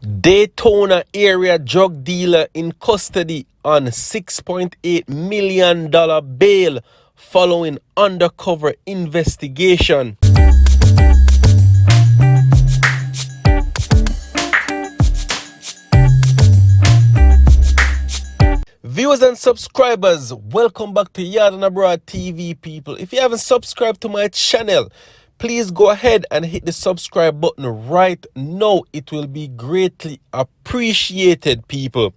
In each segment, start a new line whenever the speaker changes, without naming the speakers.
Daytona area drug dealer in custody on $6.8 million bail following undercover investigation. Viewers and subscribers, welcome back to YaadAndAbroadTV, people. If you haven't subscribed to my channel, please go ahead and hit the subscribe button right now. It will be greatly appreciated, people.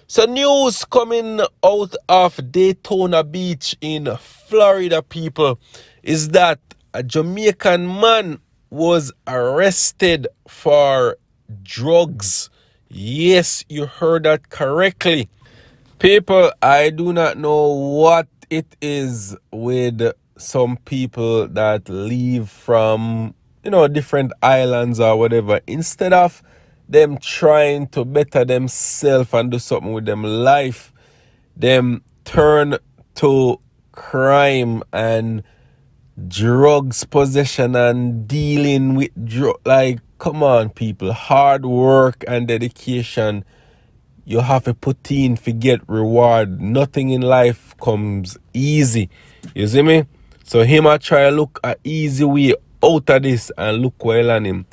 So news coming out of Daytona Beach in Florida, people, is that a Jamaican man was arrested for drugs. Yes, you heard that correctly. People, I do not know what it is with some people that leave from, different islands or whatever. Instead of them trying to better themselves and do something with them life, them turn to crime and drugs possession and dealing with like, come on, people. Hard work and dedication you have to put in to get reward. Nothing in life comes easy. You see me? So him I try to look a easy way out of this, and look well on him.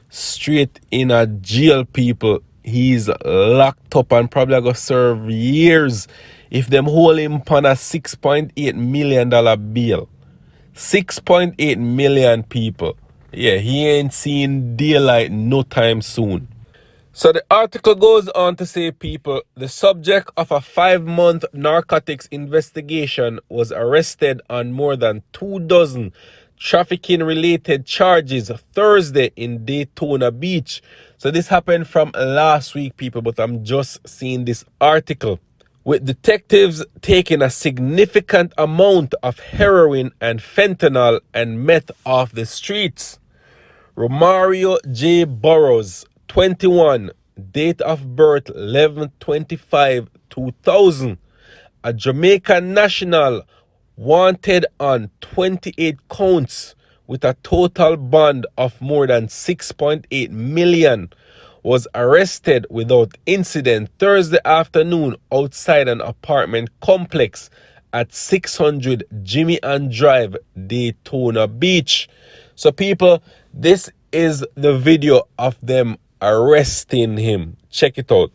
Straight in a jail, people. He's locked up and probably gonna serve years if them hold him on a $6.8 million bail. 6.8 million, people. Yeah, he ain't seen daylight no time soon. So the article goes on to say, people, the subject of a 5-month narcotics investigation was arrested on more than 24 trafficking related charges Thursday in Daytona Beach. So this happened from last week, people, but I'm just seeing this article. With detectives taking a significant amount of heroin and fentanyl and meth off the streets. Romario J. Burrows, 21, date of birth 11/25/2000, a Jamaican national, wanted on 28 counts with a total bond of more than 6.8 million, was arrested without incident Thursday afternoon outside an apartment complex at 600 Jimmy Ann Drive, Daytona Beach. So people, this is the video of them arresting him. Check it out.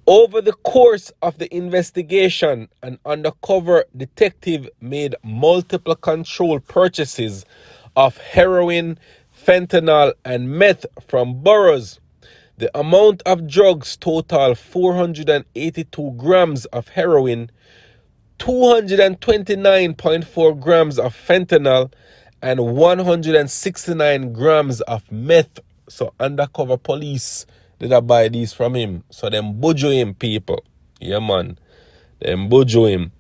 Over the course of the investigation, an undercover detective made multiple controlled purchases of heroin, fentanyl, and meth from Burrows. The amount of drugs total 482 grams of heroin, 229.4 grams of fentanyl, and 169 grams of meth. So undercover police did I buy these from him. So them bujo him, people. Yeah, man. Them bujo him.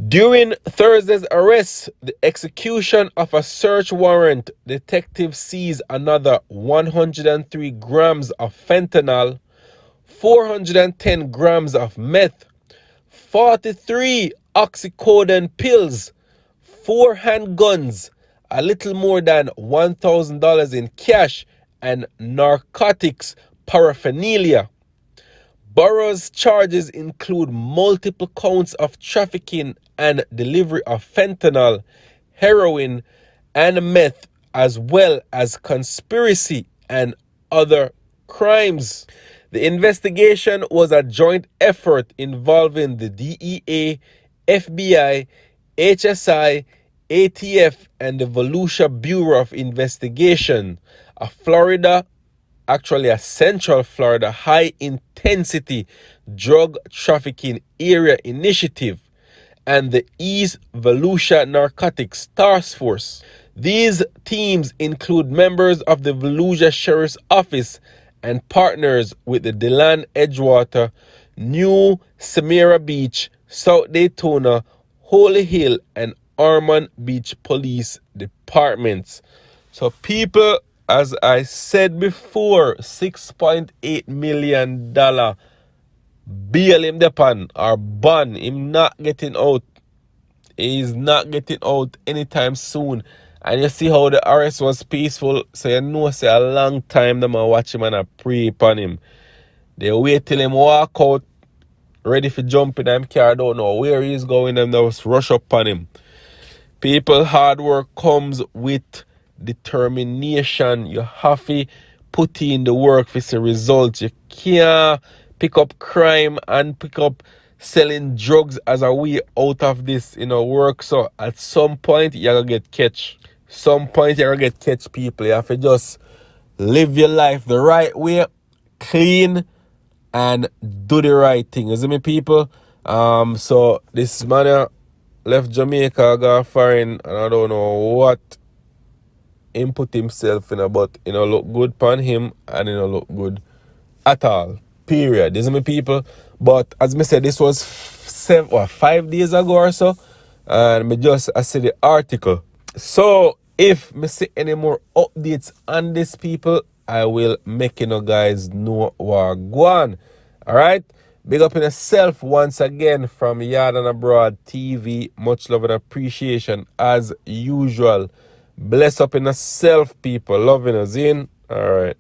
During Thursday's arrest, the execution of a search warrant, detectives seized another 103 grams of fentanyl, 410 grams of meth, 43 oxycodone pills, 4 handguns, a little more than $1,000 in cash, and narcotics paraphernalia. Burrows' charges include multiple counts of trafficking and delivery of fentanyl, heroin, and meth, as well as conspiracy and other crimes. The investigation was a joint effort involving the DEA, FBI, HSI, ATF, and the Volusia Bureau of Investigation, a Central Florida high intensity drug trafficking area initiative, and the East Volusia Narcotics Task Force. These teams include members of the Volusia Sheriff's Office and partners with the DeLand Edgewater, New Smyrna Beach, South Daytona, Holy Hill, and Ormond Beach Police Departments. So people, as I said before, $6.8 million bail him depan or ban him not getting out. He's not getting out anytime soon. And you see how the arrest was peaceful. So you know say a long time them a watch him and a pray upon him. They wait till him walk out, ready for jump in them car, don't know where he's going, and they just rush up on him. People, hard work comes with determination. You have to put in the work for the results. You can't pick up crime and pick up selling drugs as a way out of this, work. So at some point you're gonna get catch. Some point you're gonna get catch, people. You have to just live your life the right way, clean, and do the right thing. You see me, people? So this man left Jamaica, got foreign, and I don't know what he put himself in, but look good upon him, and look good at all. Period. You see me, people? But as I said, this was 5 days ago or so, and I see the article. So if I see any more updates on this, people, I will make guys know what go on. Alright? Big up in yourself once again from Yard and Abroad TV. Much love and appreciation as usual. Bless up in yourself, people. Loving us in. Alright.